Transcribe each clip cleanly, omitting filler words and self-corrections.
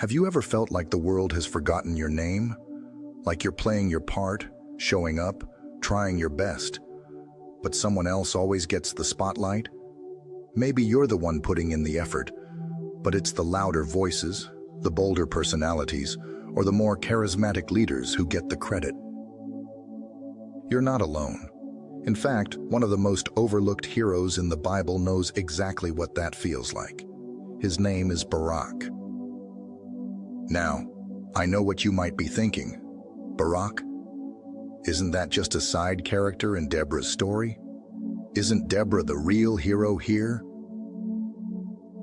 Have you ever felt like the world has forgotten your name? Like you're playing your part, showing up, trying your best, but someone else always gets the spotlight? Maybe you're the one putting in the effort, but it's the louder voices, the bolder personalities, or the more charismatic leaders who get the credit. You're not alone. In fact, one of the most overlooked heroes in the Bible knows exactly what that feels like. His name is Barak. Now, I know what you might be thinking. Barak? Isn't that just a side character in Deborah's story? Isn't Deborah the real hero here?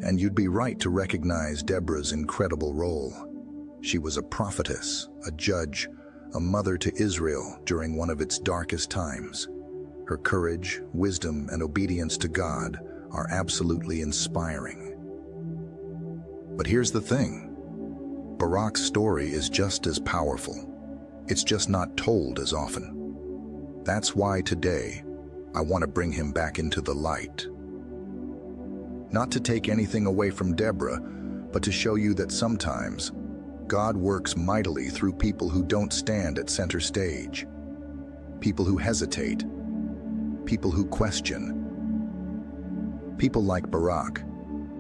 And you'd be right to recognize Deborah's incredible role. She was a prophetess, a judge, a mother to Israel during one of its darkest times. Her courage, wisdom, and obedience to God are absolutely inspiring. But here's the thing. Barak's story is just as powerful. It's just not told as often. That's why today, I want to bring him back into the light. Not to take anything away from Deborah, but to show you that sometimes God works mightily through people who don't stand at center stage, people who hesitate, people who question, people like Barak,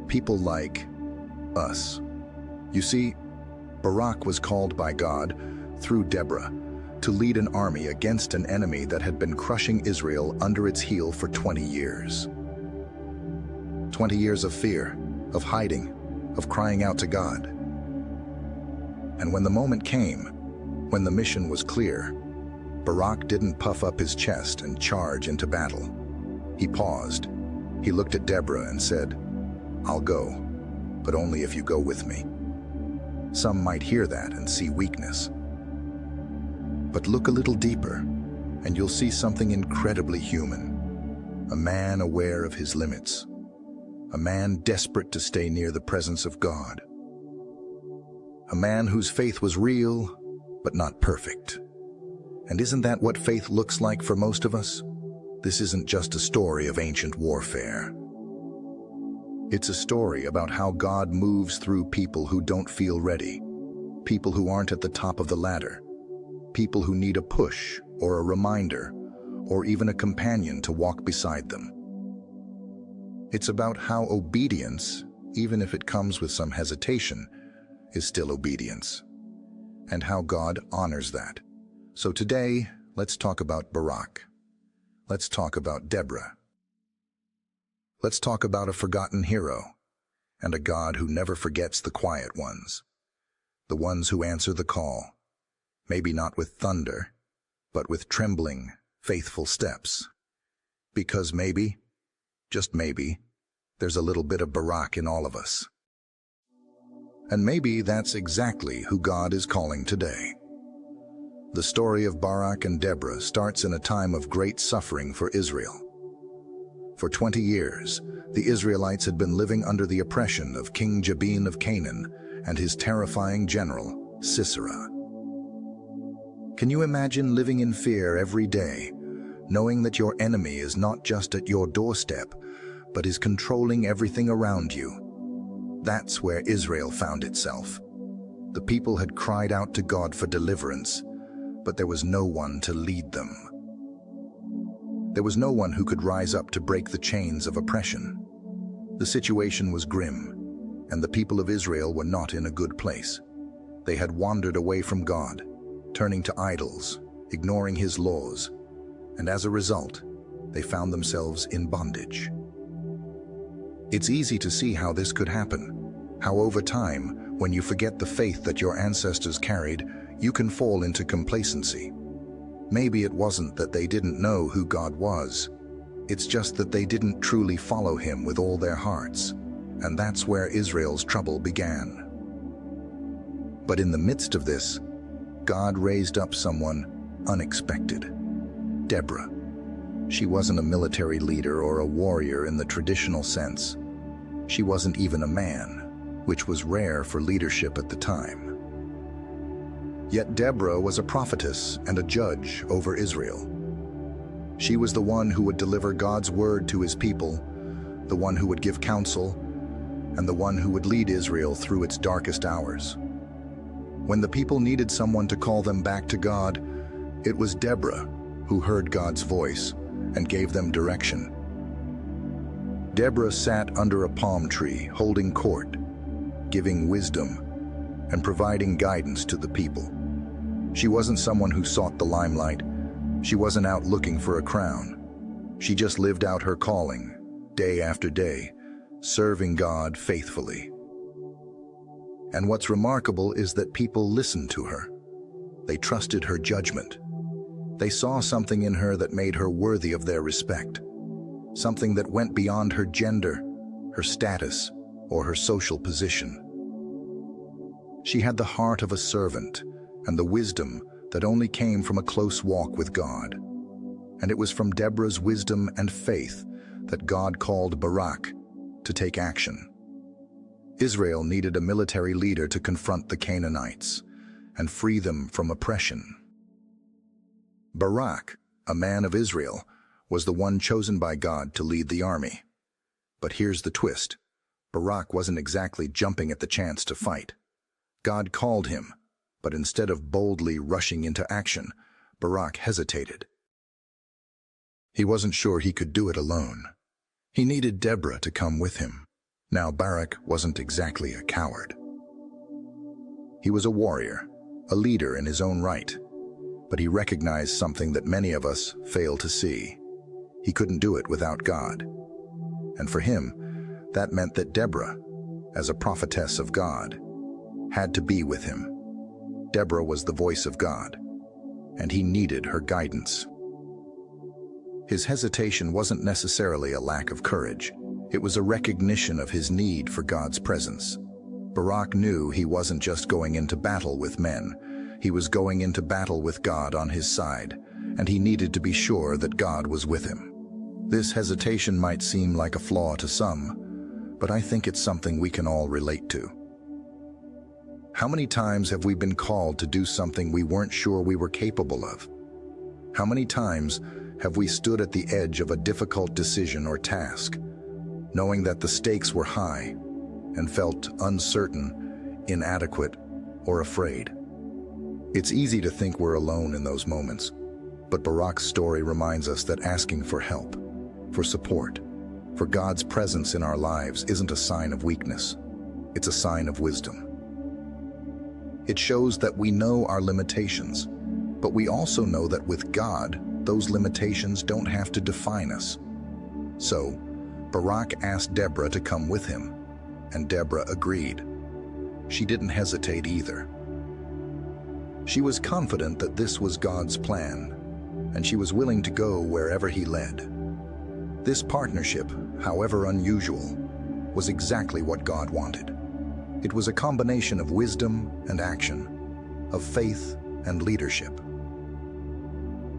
people like us. You see, Barak was called by God, through Deborah, to lead an army against an enemy that had been crushing Israel under its heel for 20 years. 20 years of fear, of hiding, of crying out to God. And when the moment came, when the mission was clear, Barak didn't puff up his chest and charge into battle. He paused. He looked at Deborah and said, "I'll go, but only if you go with me." Some might hear that and see weakness. But look a little deeper, and you'll see something incredibly human. A man aware of his limits. A man desperate to stay near the presence of God. A man whose faith was real, but not perfect. And isn't that what faith looks like for most of us? This isn't just a story of ancient warfare. It's a story about how God moves through people who don't feel ready, people who aren't at the top of the ladder, people who need a push or a reminder, or even a companion to walk beside them. It's about how obedience, even if it comes with some hesitation, is still obedience, and how God honors that. So today, let's talk about Barak. Let's talk about Deborah. Let's talk about a forgotten hero, and a God who never forgets the quiet ones, the ones who answer the call, maybe not with thunder, but with trembling, faithful steps. Because maybe, just maybe, there's a little bit of Barak in all of us. And maybe that's exactly who God is calling today. The story of Barak and Deborah starts in a time of great suffering for Israel. For 20 years, the Israelites had been living under the oppression of King Jabin of Canaan and his terrifying general, Sisera. Can you imagine living in fear every day, knowing that your enemy is not just at your doorstep, but is controlling everything around you? That's where Israel found itself. The people had cried out to God for deliverance, but there was no one to lead them. There was no one who could rise up to break the chains of oppression. The situation was grim, and the people of Israel were not in a good place. They had wandered away from God, turning to idols, ignoring his laws, and as a result, they found themselves in bondage. It's easy to see how this could happen, how over time, when you forget the faith that your ancestors carried, you can fall into complacency. Maybe it wasn't that they didn't know who God was. It's just that they didn't truly follow him with all their hearts. And that's where Israel's trouble began. But in the midst of this, God raised up someone unexpected. Deborah. She wasn't a military leader or a warrior in the traditional sense. She wasn't even a man, which was rare for leadership at the time. Yet Deborah was a prophetess and a judge over Israel. She was the one who would deliver God's word to his people, the one who would give counsel, and the one who would lead Israel through its darkest hours. When the people needed someone to call them back to God, it was Deborah who heard God's voice and gave them direction. Deborah sat under a palm tree, holding court, giving wisdom, and providing guidance to the people. She wasn't someone who sought the limelight. She wasn't out looking for a crown. She just lived out her calling, day after day, serving God faithfully. And what's remarkable is that people listened to her. They trusted her judgment. They saw something in her that made her worthy of their respect, something that went beyond her gender, her status, or her social position. She had the heart of a servant and the wisdom that only came from a close walk with God. And it was from Deborah's wisdom and faith that God called Barak to take action. Israel needed a military leader to confront the Canaanites and free them from oppression. Barak, a man of Israel, was the one chosen by God to lead the army. But here's the twist. Barak wasn't exactly jumping at the chance to fight. God called him, but instead of boldly rushing into action, Barak hesitated. He wasn't sure he could do it alone. He needed Deborah to come with him. Now, Barak wasn't exactly a coward. He was a warrior, a leader in his own right, but he recognized something that many of us fail to see. He couldn't do it without God. And for him, that meant that Deborah, as a prophetess of God, had to be with him. Deborah was the voice of God, and he needed her guidance. His hesitation wasn't necessarily a lack of courage. It was a recognition of his need for God's presence. Barak knew he wasn't just going into battle with men. He was going into battle with God on his side, and he needed to be sure that God was with him. This hesitation might seem like a flaw to some, but I think it's something we can all relate to. How many times have we been called to do something we weren't sure we were capable of? How many times have we stood at the edge of a difficult decision or task, knowing that the stakes were high, and felt uncertain, inadequate, or afraid? It's easy to think we're alone in those moments, but Barak's story reminds us that asking for help, for support, for God's presence in our lives isn't a sign of weakness. It's a sign of wisdom. It shows that we know our limitations, but we also know that with God, those limitations don't have to define us. So, Barak asked Deborah to come with him, and Deborah agreed. She didn't hesitate either. She was confident that this was God's plan, and she was willing to go wherever he led. This partnership, however unusual, was exactly what God wanted. It was a combination of wisdom and action, of faith and leadership.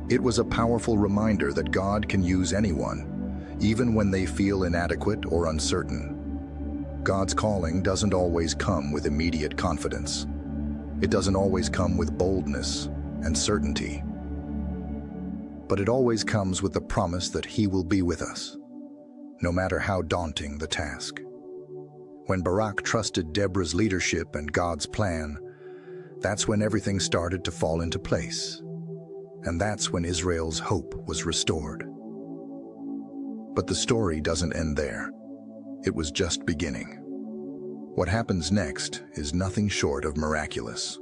It was a powerful reminder that God can use anyone, even when they feel inadequate or uncertain. God's calling doesn't always come with immediate confidence. It doesn't always come with boldness and certainty. But it always comes with the promise that He will be with us, no matter how daunting the task. When Barak trusted Deborah's leadership and God's plan, that's when everything started to fall into place. And that's when Israel's hope was restored. But the story doesn't end there. It was just beginning. What happens next is nothing short of miraculous.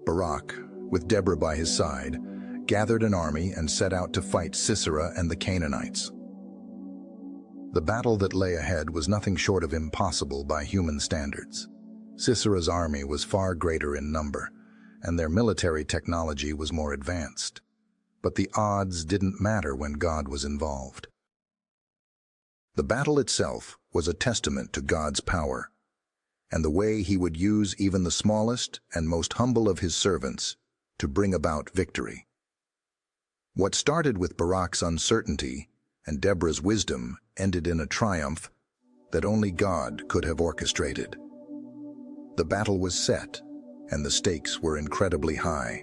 Barak, with Deborah by his side, gathered an army and set out to fight Sisera and the Canaanites. The battle that lay ahead was nothing short of impossible by human standards. Sisera's army was far greater in number, and their military technology was more advanced. But the odds didn't matter when God was involved. The battle itself was a testament to God's power, and the way He would use even the smallest and most humble of His servants to bring about victory. What started with Barak's uncertainty and Deborah's wisdom ended in a triumph that only God could have orchestrated. The battle was set, and the stakes were incredibly high.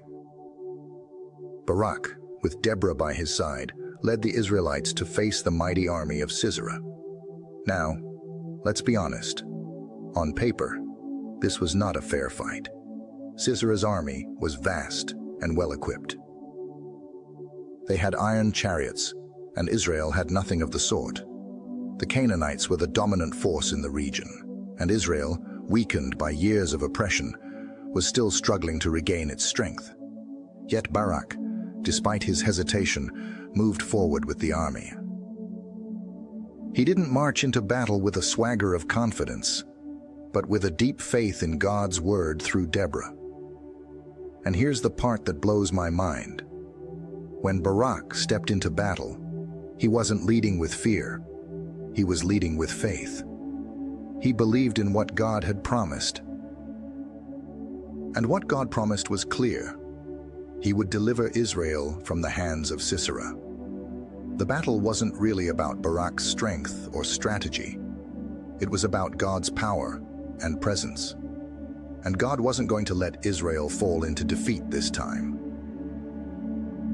Barak, with Deborah by his side, led the Israelites to face the mighty army of Sisera. Now, let's be honest. On paper, this was not a fair fight. Sisera's army was vast and well-equipped. They had iron chariots, and Israel had nothing of the sort. The Canaanites were the dominant force in the region, and Israel, weakened by years of oppression, was still struggling to regain its strength. Yet Barak, despite his hesitation, moved forward with the army. He didn't march into battle with a swagger of confidence, but with a deep faith in God's word through Deborah. And here's the part that blows my mind. When Barak stepped into battle, he wasn't leading with fear. He was leading with faith. He believed in what God had promised. And what God promised was clear. He would deliver Israel from the hands of Sisera. The battle wasn't really about Barak's strength or strategy. It was about God's power and presence. And God wasn't going to let Israel fall into defeat this time.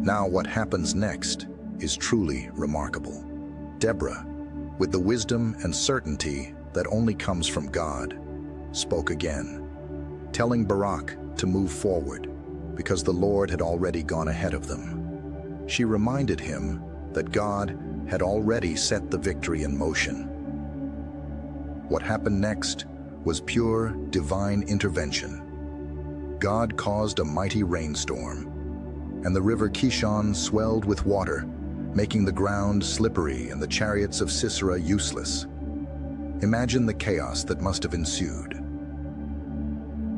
Now what happens next is truly remarkable. Deborah, with the wisdom and certainty that only comes from God, spoke again, telling Barak to move forward because the Lord had already gone ahead of them. She reminded him that God had already set the victory in motion. What happened next was pure divine intervention. God caused a mighty rainstorm, and the river Kishon swelled with water, making the ground slippery and the chariots of Sisera useless. Imagine the chaos that must have ensued.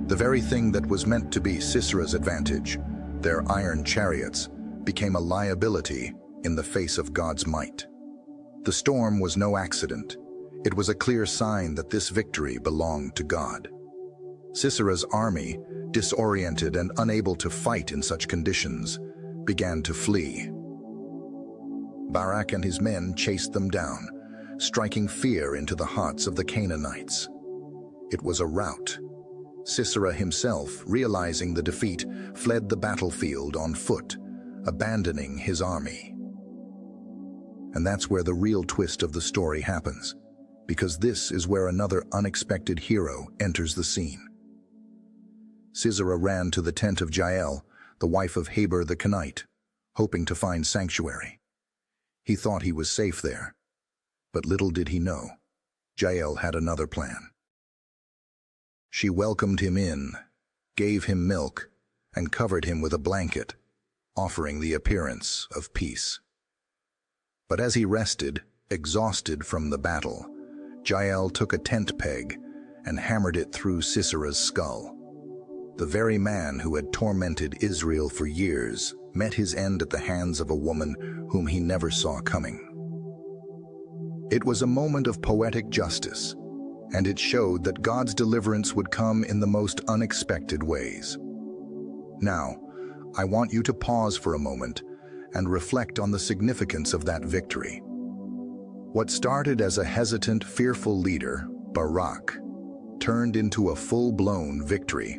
The very thing that was meant to be Sisera's advantage, their iron chariots, became a liability in the face of God's might. The storm was no accident. It was a clear sign that this victory belonged to God. Sisera's army, disoriented and unable to fight in such conditions, began to flee. Barak and his men chased them down, striking fear into the hearts of the Canaanites. It was a rout. Sisera himself, realizing the defeat, fled the battlefield on foot, abandoning his army. And that's where the real twist of the story happens, because this is where another unexpected hero enters the scene. Sisera ran to the tent of Jael, the wife of Heber the Kenite, hoping to find sanctuary. He thought he was safe there, but little did he know, Jael had another plan. She welcomed him in, gave him milk, and covered him with a blanket, offering the appearance of peace. But as he rested, exhausted from the battle, Jael took a tent peg and hammered it through Sisera's skull. The very man who had tormented Israel for years met his end at the hands of a woman whom he never saw coming. It was a moment of poetic justice, and it showed that God's deliverance would come in the most unexpected ways. Now, I want you to pause for a moment and reflect on the significance of that victory. What started as a hesitant, fearful leader, Barak, turned into a full-blown victory.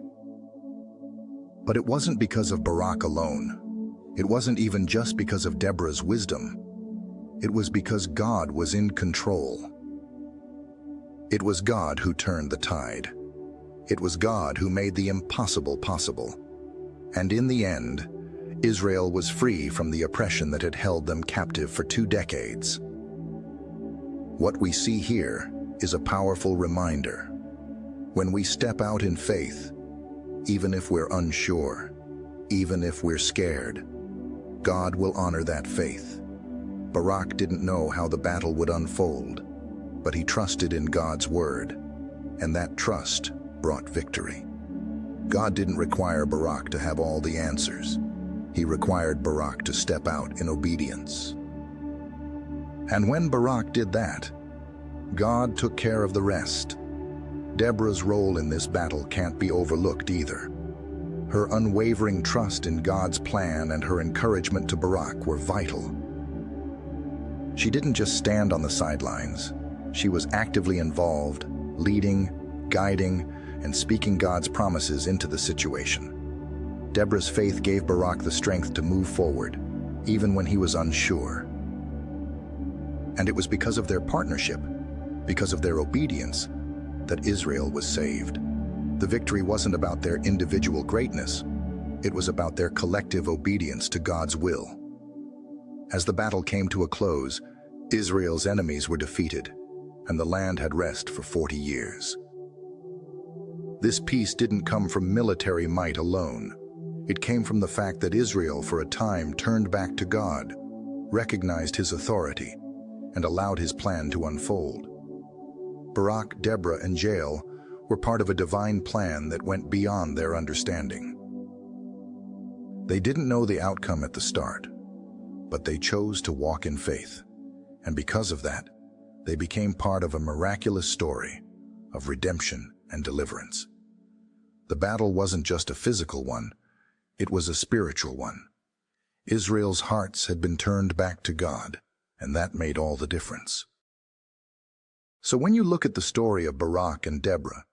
But it wasn't because of Barak alone. It wasn't even just because of Deborah's wisdom. It was because God was in control. It was God who turned the tide. It was God who made the impossible possible. And in the end, Israel was free from the oppression that had held them captive for 2 decades. What we see here is a powerful reminder. When we step out in faith, even if we're unsure, even if we're scared, God will honor that faith. Barak didn't know how the battle would unfold, but he trusted in God's word, and that trust brought victory. God didn't require Barak to have all the answers. He required Barak to step out in obedience. And when Barak did that, God took care of the rest. Deborah's role in this battle can't be overlooked either. Her unwavering trust in God's plan and her encouragement to Barak were vital. She didn't just stand on the sidelines. She was actively involved, leading, guiding, and speaking God's promises into the situation. Deborah's faith gave Barak the strength to move forward, even when he was unsure. And it was because of their partnership, because of their obedience, that Israel was saved. The victory wasn't about their individual greatness. It was about their collective obedience to God's will. As the battle came to a close, Israel's enemies were defeated, and the land had rest for 40 years. This peace didn't come from military might alone. It came from the fact that Israel, for a time, turned back to God, recognized his authority, and allowed his plan to unfold. Barak, Deborah, and Jael were part of a divine plan that went beyond their understanding. They didn't know the outcome at the start, but they chose to walk in faith, and because of that, they became part of a miraculous story of redemption and deliverance. The battle wasn't just a physical one, it was a spiritual one. Israel's hearts had been turned back to God, and that made all the difference. So when you look at the story of Barak and Deborah,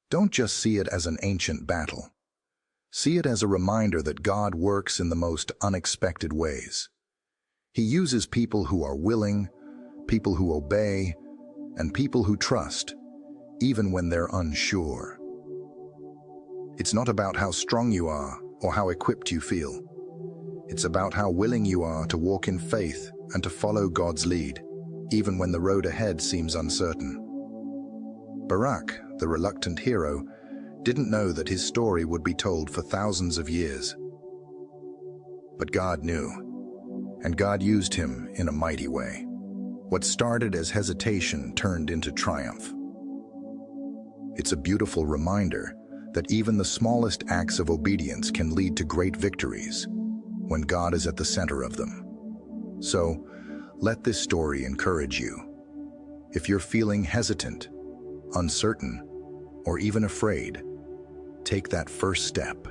don't just see it as an ancient battle. See it as a reminder that God works in the most unexpected ways. He uses people who are willing, people who obey, and people who trust, even when they're unsure. It's not about how strong you are or how equipped you feel. It's about how willing you are to walk in faith and to follow God's lead, even when the road ahead seems uncertain. Barak, the reluctant hero, didn't know that his story would be told for thousands of years. But God knew, and God used him in a mighty way. What started as hesitation turned into triumph. It's a beautiful reminder that even the smallest acts of obedience can lead to great victories when God is at the center of them. So, let this story encourage you. If you're feeling hesitant, uncertain, or even afraid, take that first step.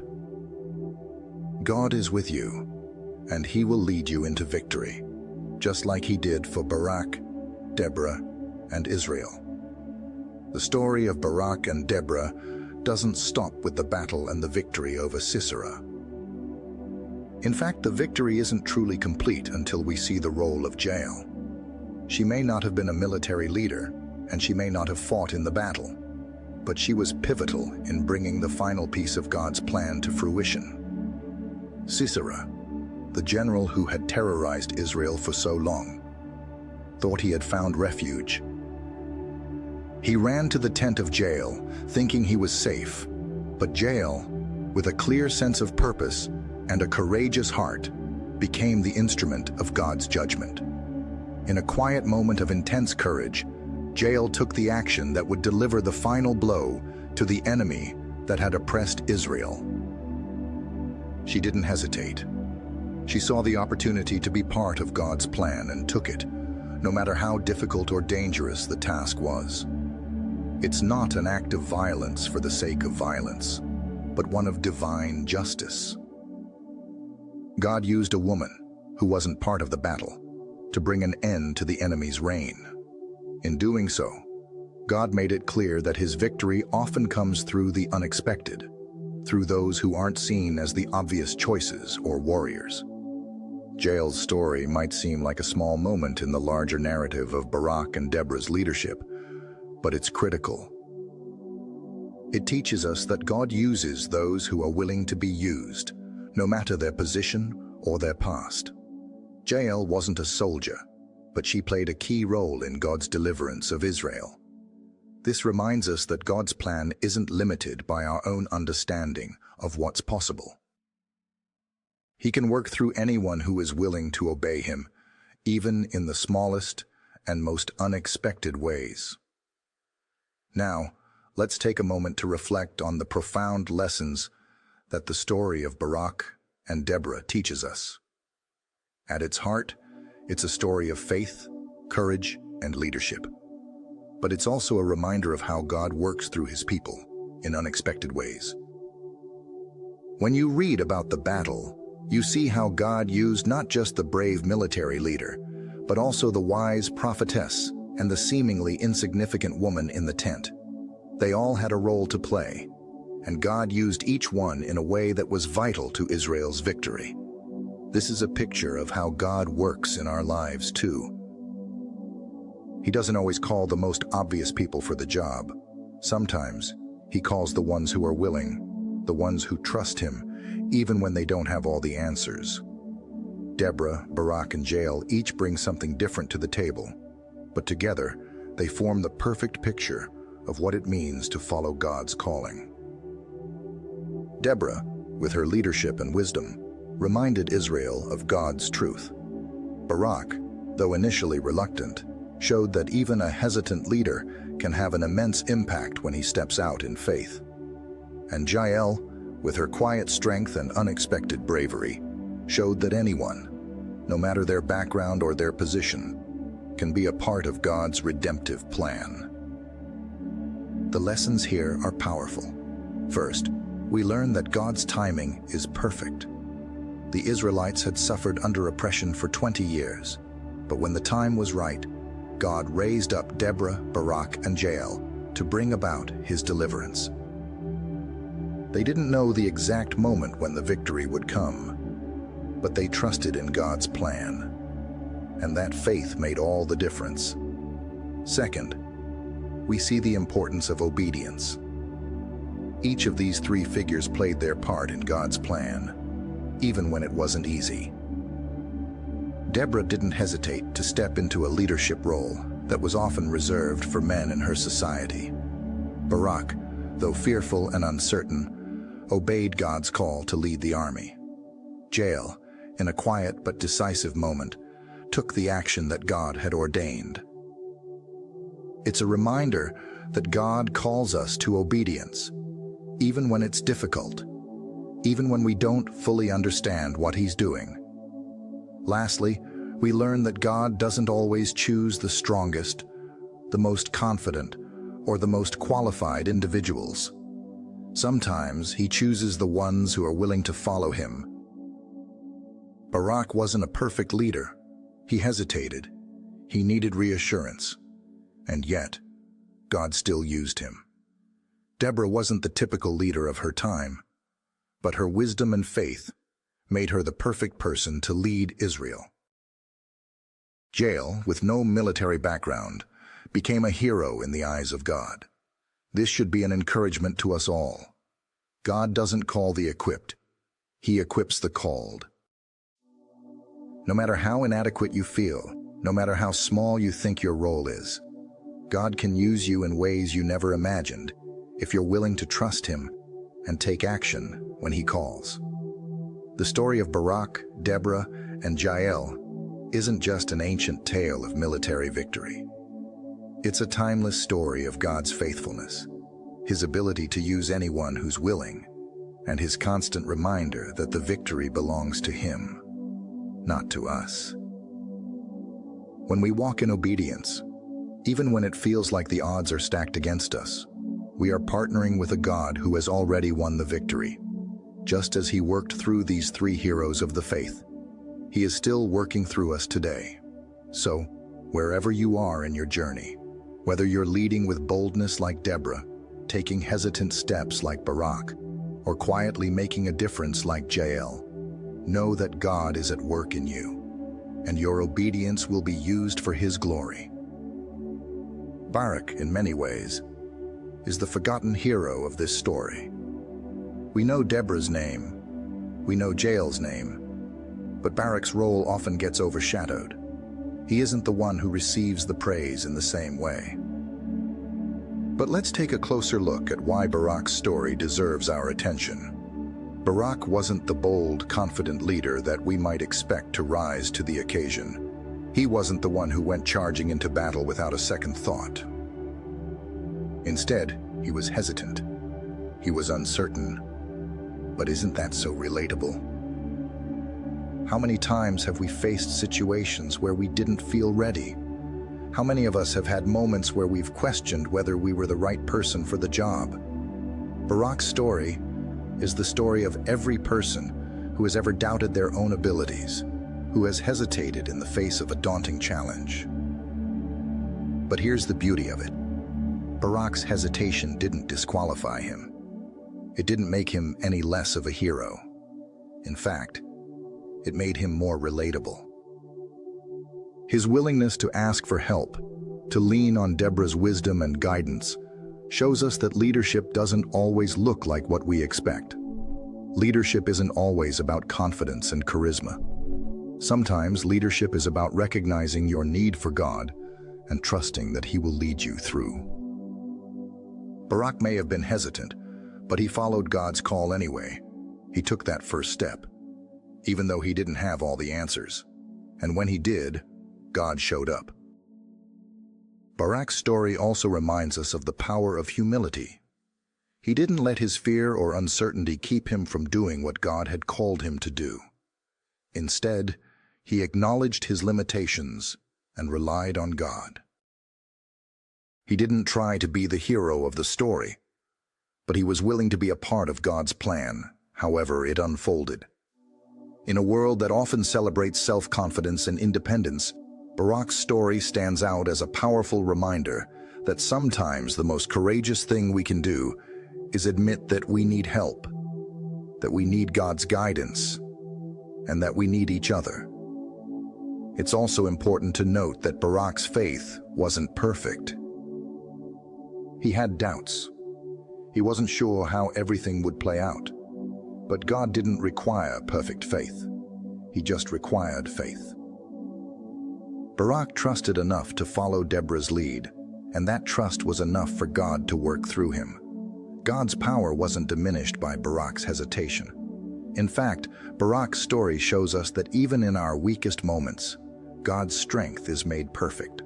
God is with you, and he will lead you into victory, just like he did for Barak, Deborah, and Israel. The story of Barak and Deborah doesn't stop with the battle and the victory over Sisera. In fact, the victory isn't truly complete until we see the role of Jael. She may not have been a military leader, and she may not have fought in the battle, but she was pivotal in bringing the final piece of God's plan to fruition. Sisera, the general who had terrorized Israel for so long, thought he had found refuge. He ran to the tent of Jael, thinking he was safe, but Jael, with a clear sense of purpose and a courageous heart, became the instrument of God's judgment. In a quiet moment of intense courage, Jael took the action that would deliver the final blow to the enemy that had oppressed Israel. She didn't hesitate. She saw the opportunity to be part of God's plan and took it, no matter how difficult or dangerous the task was. It's not an act of violence for the sake of violence, but one of divine justice. God used a woman, who wasn't part of the battle, to bring an end to the enemy's reign. In doing so, God made it clear that his victory often comes through the unexpected, through those who aren't seen as the obvious choices or warriors. Jael's story might seem like a small moment in the larger narrative of Barak and Deborah's leadership, but it's critical. It teaches us that God uses those who are willing to be used, no matter their position or their past. Jael wasn't a soldier, but she played a key role in God's deliverance of Israel. This reminds us that God's plan isn't limited by our own understanding of what's possible. He can work through anyone who is willing to obey him, even in the smallest and most unexpected ways. Now, let's take a moment to reflect on the profound lessons that the story of Barak and Deborah teaches us. At its heart, it's a story of faith, courage, and leadership. But it's also a reminder of how God works through his people in unexpected ways. When you read about the battle, you see how God used not just the brave military leader, but also the wise prophetess and the seemingly insignificant woman in the tent. They all had a role to play, and God used each one in a way that was vital to Israel's victory. This is a picture of how God works in our lives too. He doesn't always call the most obvious people for the job. Sometimes, He calls the ones who are willing, the ones who trust him, even when they don't have all the answers. Deborah, Barak, and Jael each bring something different to the table, but together they form the perfect picture of what it means to follow God's calling. Deborah, with her leadership and wisdom, reminded Israel of God's truth. Barak, though initially reluctant, showed that even a hesitant leader can have an immense impact when he steps out in faith. And Jael, with her quiet strength and unexpected bravery, showed that anyone, no matter their background or their position, can be a part of God's redemptive plan. The lessons here are powerful. First, we learn that God's timing is perfect. The Israelites had suffered under oppression for 20 years, but when the time was right, God raised up Deborah, Barak, and Jael to bring about his deliverance. They didn't know the exact moment when the victory would come, but they trusted in God's plan, and that faith made all the difference. Second, we see the importance of obedience. Each of these three figures played their part in God's plan, even when it wasn't easy. Deborah didn't hesitate to step into a leadership role that was often reserved for men in her society. Barak, though fearful and uncertain, obeyed God's call to lead the army. Jael, in a quiet but decisive moment, took the action that God had ordained. It's a reminder that God calls us to obedience, even when it's difficult, even when we don't fully understand what he's doing. Lastly, we learn that God doesn't always choose the strongest, the most confident, or the most qualified individuals. Sometimes he chooses the ones who are willing to follow him. Barak wasn't a perfect leader. He hesitated. He needed reassurance. And yet, God still used him. Deborah wasn't the typical leader of her time, but her wisdom and faith made her the perfect person to lead Israel. Jael, with no military background, became a hero in the eyes of God. This should be an encouragement to us all. God doesn't call the equipped. He equips the called. No matter how inadequate you feel, no matter how small you think your role is, God can use you in ways you never imagined if you're willing to trust him and take action when he calls. The story of Barak, Deborah, and Jael isn't just an ancient tale of military victory. It's a timeless story of God's faithfulness, his ability to use anyone who's willing, and his constant reminder that the victory belongs to him, not to us. When we walk in obedience, even when it feels like the odds are stacked against us, we are partnering with a God who has already won the victory. Just as he worked through these three heroes of the faith, he is still working through us today. So, wherever you are in your journey, whether you're leading with boldness like Deborah, taking hesitant steps like Barak, or quietly making a difference like Jael, know that God is at work in you, and your obedience will be used for his glory. Barak, in many ways, is the forgotten hero of this story. We know Deborah's name, we know Jael's name, but Barak's role often gets overshadowed. He isn't the one who receives the praise in the same way. But let's take a closer look at why Barak's story deserves our attention. Barak wasn't the bold, confident leader that we might expect to rise to the occasion. He wasn't the one who went charging into battle without a second thought. Instead, he was hesitant. He was uncertain. But isn't that so relatable? How many times have we faced situations where we didn't feel ready? How many of us have had moments where we've questioned whether we were the right person for the job? Barak's story is the story of every person who has ever doubted their own abilities, who has hesitated in the face of a daunting challenge. But here's the beauty of it. Barak's hesitation didn't disqualify him. It didn't make him any less of a hero. In fact, it made him more relatable. His willingness to ask for help, to lean on Deborah's wisdom and guidance, shows us that leadership doesn't always look like what we expect. Leadership isn't always about confidence and charisma. Sometimes leadership is about recognizing your need for God and trusting that He will lead you through. Barak may have been hesitant, but he followed God's call anyway. He took that first step, even though he didn't have all the answers. And when he did, God showed up. Barak's story also reminds us of the power of humility. He didn't let his fear or uncertainty keep him from doing what God had called him to do. Instead, he acknowledged his limitations and relied on God. He didn't try to be the hero of the story, but he was willing to be a part of God's plan, however it unfolded. In a world that often celebrates self-confidence and independence, Barak's story stands out as a powerful reminder that sometimes the most courageous thing we can do is admit that we need help, that we need God's guidance, and that we need each other. It's also important to note that Barak's faith wasn't perfect. He had doubts. He wasn't sure how everything would play out. But God didn't require perfect faith. He just required faith. Barak trusted enough to follow Deborah's lead, and that trust was enough for God to work through him. God's power wasn't diminished by Barak's hesitation. In fact, Barak's story shows us that even in our weakest moments, God's strength is made perfect.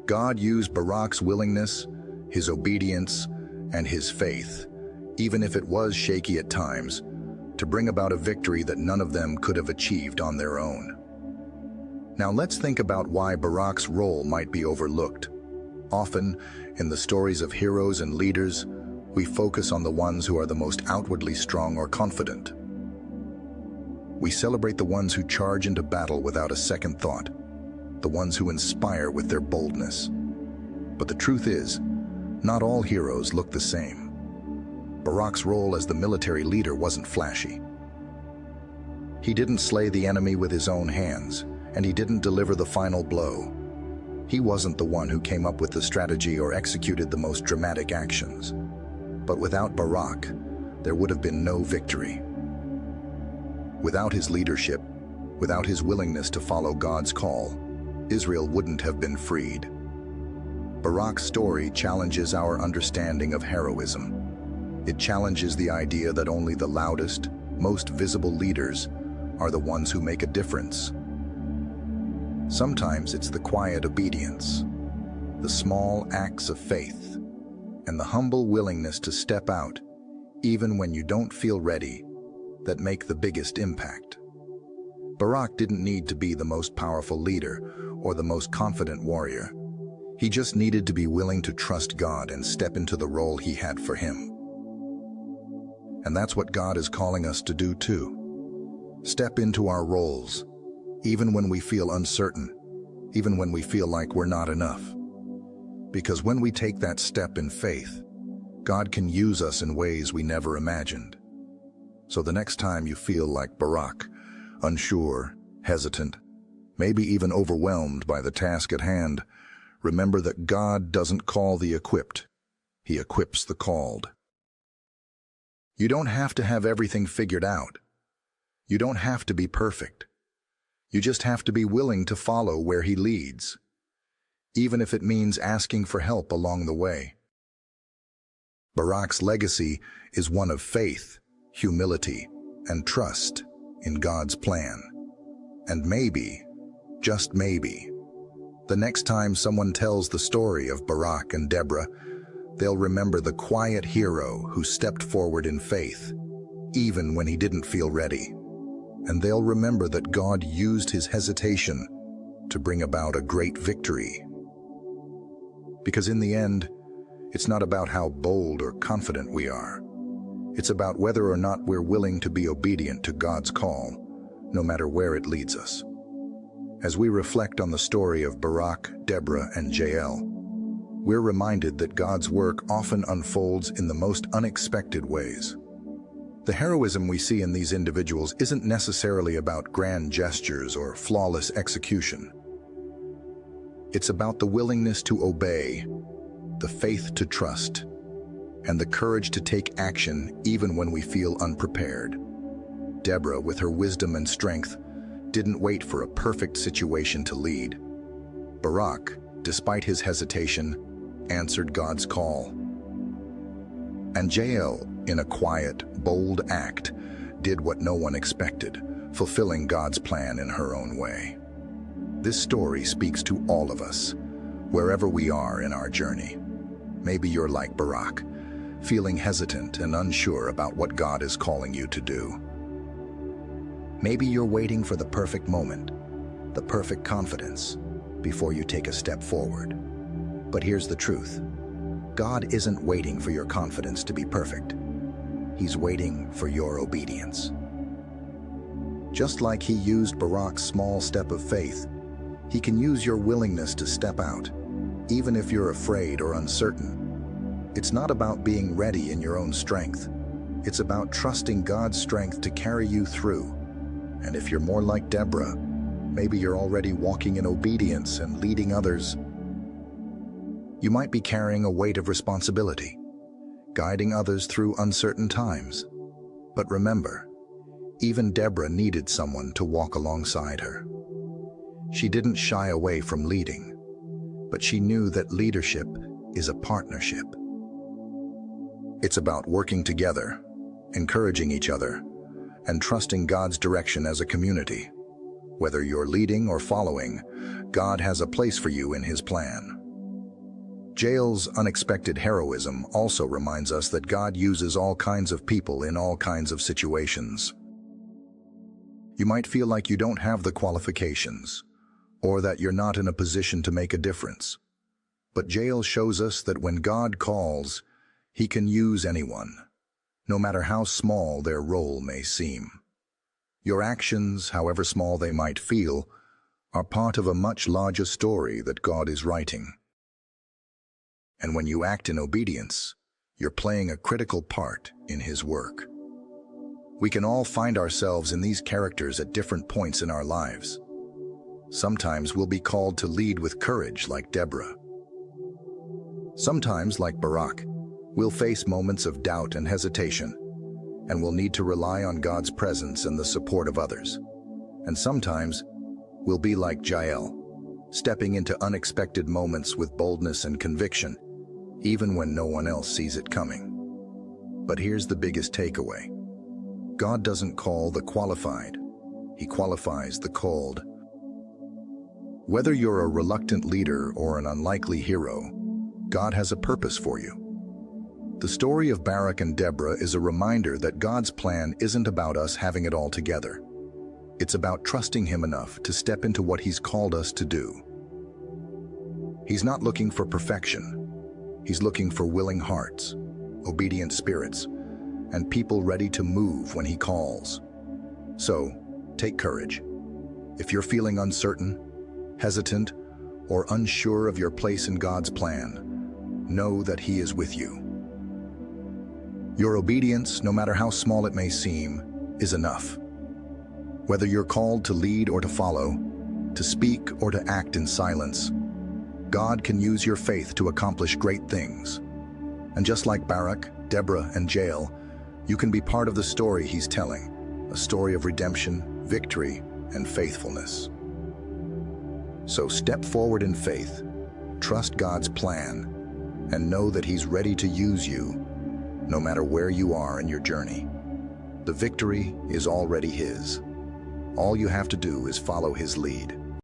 God used Barak's willingness, his obedience, and his faith, even if it was shaky at times, to bring about a victory that none of them could have achieved on their own. Now let's think about why Barak's role might be overlooked. Often, in the stories of heroes and leaders, we focus on the ones who are the most outwardly strong or confident. We celebrate the ones who charge into battle without a second thought, the ones who inspire with their boldness. But the truth is, not all heroes look the same. Barak's role as the military leader wasn't flashy. He didn't slay the enemy with his own hands, and he didn't deliver the final blow. He wasn't the one who came up with the strategy or executed the most dramatic actions. But without Barak, there would have been no victory. Without his leadership, without his willingness to follow God's call, Israel wouldn't have been freed. Barak's story challenges our understanding of heroism. It challenges the idea that only the loudest, most visible leaders are the ones who make a difference. Sometimes it's the quiet obedience, the small acts of faith, and the humble willingness to step out, even when you don't feel ready, that make the biggest impact. Barak didn't need to be the most powerful leader or the most confident warrior. He just needed to be willing to trust God and step into the role He had for him. And that's what God is calling us to do too. Step into our roles, even when we feel uncertain, even when we feel like we're not enough. Because when we take that step in faith, God can use us in ways we never imagined. So the next time you feel like Barak, unsure, hesitant, maybe even overwhelmed by the task at hand, remember that God doesn't call the equipped, He equips the called. You don't have to have everything figured out. You don't have to be perfect. You just have to be willing to follow where He leads, even if it means asking for help along the way. Barak's legacy is one of faith, humility, and trust in God's plan. And maybe, just maybe, the next time someone tells the story of Barak and Deborah, they'll remember the quiet hero who stepped forward in faith, even when he didn't feel ready. And they'll remember that God used his hesitation to bring about a great victory. Because in the end, it's not about how bold or confident we are. It's about whether or not we're willing to be obedient to God's call, no matter where it leads us. As we reflect on the story of Barak, Deborah, and Jael, we're reminded that God's work often unfolds in the most unexpected ways. The heroism we see in these individuals isn't necessarily about grand gestures or flawless execution. It's about the willingness to obey, the faith to trust, and the courage to take action even when we feel unprepared. Deborah, with her wisdom and strength, didn't wait for a perfect situation to lead. Barak, despite his hesitation, answered God's call. And Jael, in a quiet, bold act, did what no one expected, fulfilling God's plan in her own way. This story speaks to all of us, wherever we are in our journey. Maybe you're like Barak, feeling hesitant and unsure about what God is calling you to do. Maybe you're waiting for the perfect moment, the perfect confidence, before you take a step forward. But here's the truth. God isn't waiting for your confidence to be perfect. He's waiting for your obedience. Just like he used Barak's small step of faith, he can use your willingness to step out, even if you're afraid or uncertain. It's not about being ready in your own strength. It's about trusting God's strength to carry you through. And if you're more like Deborah, maybe you're already walking in obedience and leading others. You might be carrying a weight of responsibility, guiding others through uncertain times. But remember, even Deborah needed someone to walk alongside her. She didn't shy away from leading, but she knew that leadership is a partnership. It's about working together, encouraging each other, and trusting God's direction as a community. Whether you're leading or following, God has a place for you in his plan. Jael's unexpected heroism also reminds us that God uses all kinds of people in all kinds of situations. You might feel like you don't have the qualifications, or that you're not in a position to make a difference. But Jael shows us that when God calls, he can use anyone, no matter how small their role may seem. Your actions, however small they might feel, are part of a much larger story that God is writing. And when you act in obedience, you're playing a critical part in his work. We can all find ourselves in these characters at different points in our lives. Sometimes we'll be called to lead with courage like Deborah. Sometimes, like Barak, we'll face moments of doubt and hesitation, and we'll need to rely on God's presence and the support of others. And sometimes, we'll be like Jael, stepping into unexpected moments with boldness and conviction, even when no one else sees it coming. But here's the biggest takeaway. God doesn't call the qualified, he qualifies the called. Whether you're a reluctant leader or an unlikely hero, God has a purpose for you. The story of Barak and Deborah is a reminder that God's plan isn't about us having it all together. It's about trusting him enough to step into what he's called us to do. He's not looking for perfection. He's looking for willing hearts, obedient spirits, and people ready to move when he calls. So, take courage. If you're feeling uncertain, hesitant, or unsure of your place in God's plan, know that he is with you. Your obedience, no matter how small it may seem, is enough. Whether you're called to lead or to follow, to speak or to act in silence, God can use your faith to accomplish great things. And just like Barak, Deborah, and Jael, you can be part of the story he's telling, a story of redemption, victory, and faithfulness. So step forward in faith, trust God's plan, and know that he's ready to use you, no matter where you are in your journey. The victory is already his. All you have to do is follow his lead.